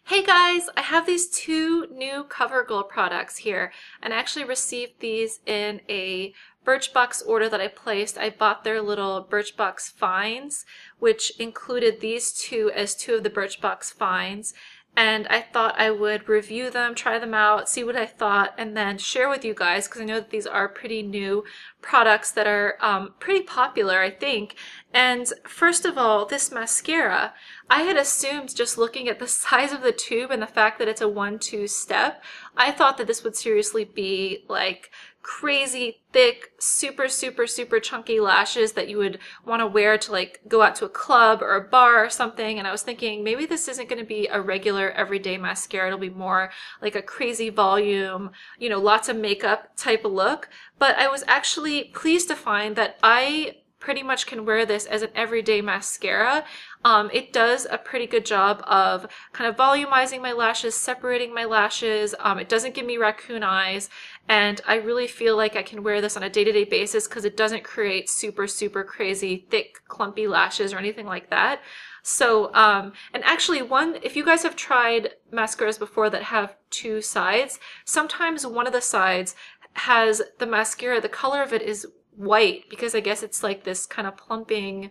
Hey guys, I have these two new CoverGirl products here, and I actually received these in a Birchbox order that I placed. I bought their little Birchbox finds, which included these two as two of the Birchbox finds, and I thought I would review them, try them out, see what I thought, and then share with you guys because I know that these are pretty new products that are pretty popular, I think. And first of all, this mascara, I had assumed just looking at the size of the tube and the fact that it's a 1-2 step, I thought that this would seriously be like crazy thick, super chunky lashes that you would want to wear to like go out to a club or a bar or something. And I was thinking maybe this isn't going to be a regular everyday mascara. It'll be more like a crazy volume, you know, lots of makeup type of look. But I was actually pleased to find that I pretty much can wear this as an everyday mascara. It does a pretty good job of kind of volumizing my lashes, separating my lashes. It doesn't give me raccoon eyes, and I really feel like I can wear this on a day-to-day basis because it doesn't create super crazy thick clumpy lashes or anything like that. So, and actually if you guys have tried mascaras before that have two sides, sometimes one of the sides has the mascara, the color of it is white because I guess it's like this kind of plumping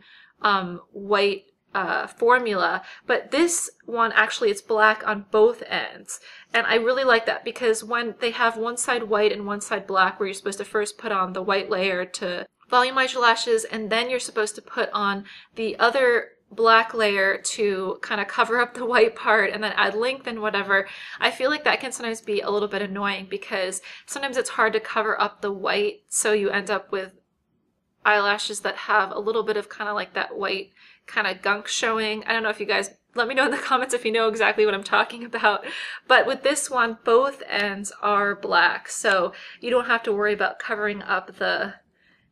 white formula, but this one actually it's black on both ends, and I really like that because when they have one side white and one side black, where you're supposed to first put on the white layer to volumize your lashes and then you're supposed to put on the other black layer to kind of cover up the white part and then add length and whatever, I feel like that can sometimes be a little bit annoying because sometimes it's hard to cover up the white, so you end up with eyelashes that have a little bit of kind of like that white kind of gunk showing. I don't know if you guys, let me know in the comments if you know exactly what I'm talking about. But with this one, both ends are black, so you don't have to worry about covering up the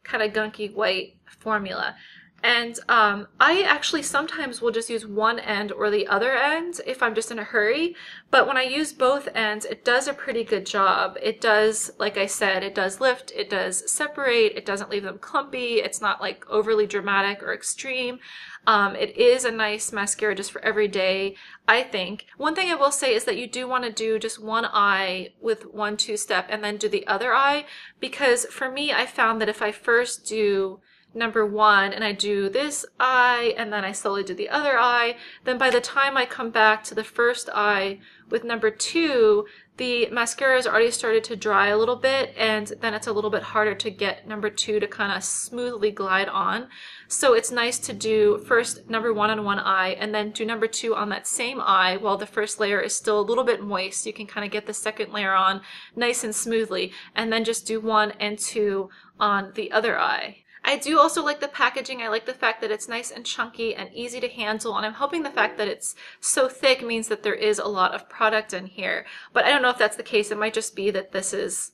kind of gunky white formula. And I actually sometimes will just use one end or the other end if I'm just in a hurry, but when I use both ends, it does a pretty good job. It does, like I said, it does lift, it does separate, it doesn't leave them clumpy, it's not like overly dramatic or extreme. It is a nice mascara just for every day, I think. One thing I will say is that you do want to do just one eye with 1-2 step and then do the other eye, because for me, I found that if I first do number one and I do this eye and then I slowly do the other eye, then by the time I come back to the first eye with number two, the mascara has already started to dry a little bit, and then it's a little bit harder to get number two to kind of smoothly glide on. So it's nice to do first number one on one eye and then do number two on that same eye while the first layer is still a little bit moist. You can kind of get the second layer on nice and smoothly, and then just do 1 and 2 on the other eye. I do also like the packaging. I like the fact that it's nice and chunky and easy to handle, and I'm hoping the fact that it's so thick means that there is a lot of product in here. But I don't know if that's the case. It might just be that this is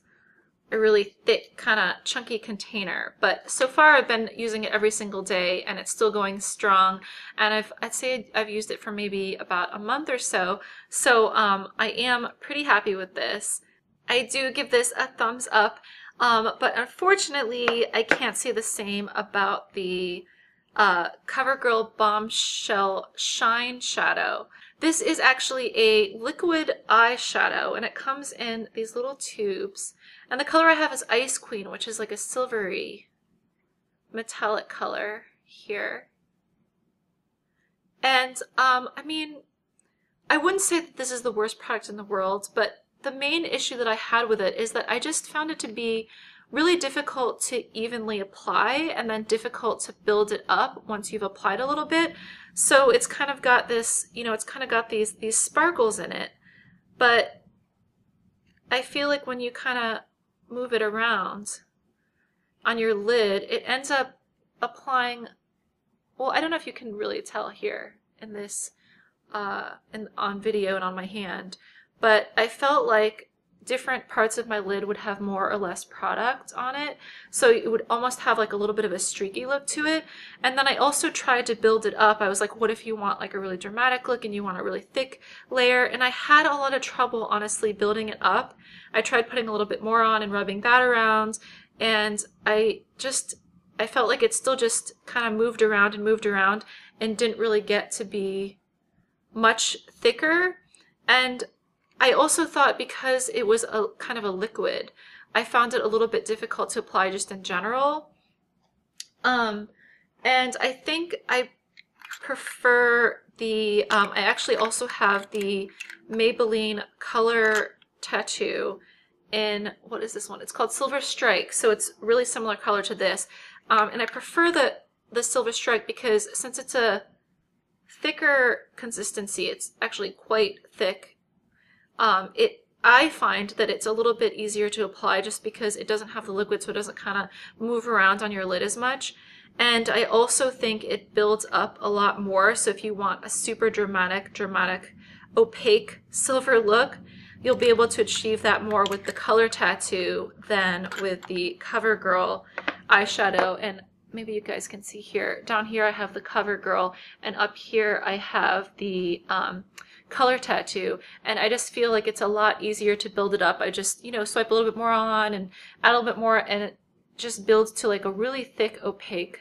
a really thick, kind of chunky container. But so far I've been using it every single day and it's still going strong, and I'd say I've used it for maybe about a month or so. So I am pretty happy with this. I do give this a thumbs up. But unfortunately, I can't say the same about the CoverGirl Bombshell Shine Shadow. This is actually a liquid eyeshadow, and it comes in these little tubes. And the color I have is Ice Queen, which is like a silvery metallic color here. And I mean, I wouldn't say that this is the worst product in the world, but the main issue that I had with it is that I just found it to be really difficult to evenly apply and then difficult to build it up once you've applied a little bit. So it's kind of got this, you know, it's kind of got these sparkles in it, but I feel like when you kind of move it around on your lid, it ends up applying, well, I don't know if you can really tell here in this, on video and on my hand, but I felt like different parts of my lid would have more or less product on it, so it would almost have like a little bit of a streaky look to it. And then I also tried to build it up. I was like, what if you want like a really dramatic look and you want a really thick layer? And I had a lot of trouble, honestly, building it up. I tried putting a little bit more on and rubbing that around, and I felt like it still just kind of moved around and didn't really get to be much thicker. And I also thought because it was a kind of a liquid, I found it a little bit difficult to apply just in general. And I think I prefer the, I actually also have the Maybelline Color Tattoo in, what is this one? It's called Silver Strike, so it's really similar color to this. And I prefer the Silver Strike because since it's a thicker consistency, it's actually quite thick, I find that it's a little bit easier to apply just because it doesn't have the liquid, so it doesn't kind of move around on your lid as much. And I also think it builds up a lot more, so if you want a super dramatic, opaque silver look, you'll be able to achieve that more with the Color Tattoo than with the CoverGirl eyeshadow. And maybe you guys can see here, down here I have the CoverGirl, and up here I have the Color Tattoo, and I just feel like it's a lot easier to build it up. I just, you know, swipe a little bit more on and add a little bit more, and it just builds to like a really thick, opaque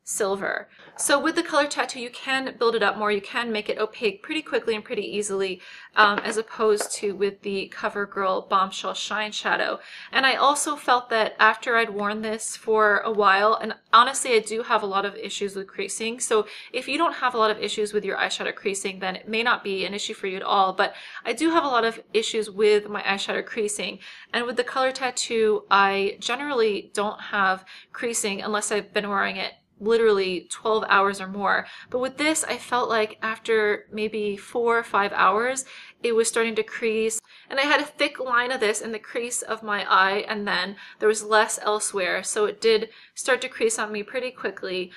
silver. So with the Color Tattoo, you can build it up more. You can make it opaque pretty quickly and pretty easily, as opposed to with the CoverGirl Bombshell Shine Shadow. And I also felt that after I'd worn this for a while, and honestly I do have a lot of issues with creasing, so if you don't have a lot of issues with your eyeshadow creasing, then it may not be an issue for you at all, but I do have a lot of issues with my eyeshadow creasing. And with the Color Tattoo, I generally don't have creasing unless I've been wearing it literally 12 hours or more. But with this, I felt like after maybe 4 or 5 hours, it was starting to crease. And I had a thick line of this in the crease of my eye, and then there was less elsewhere. So it did start to crease on me pretty quickly.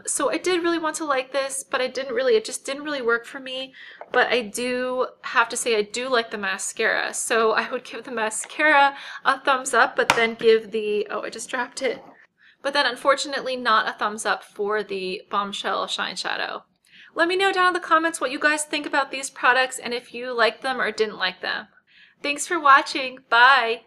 So I did really want to like this, but it just didn't really work for me. But I do have to say I do like the mascara. So I would give the mascara a thumbs up, but then give the, oh, I just dropped it. But then unfortunately not a thumbs up for the Bombshell Shine Shadow. Let me know down in the comments what you guys think about these products and if you liked them or didn't like them. Thanks for watching. Bye!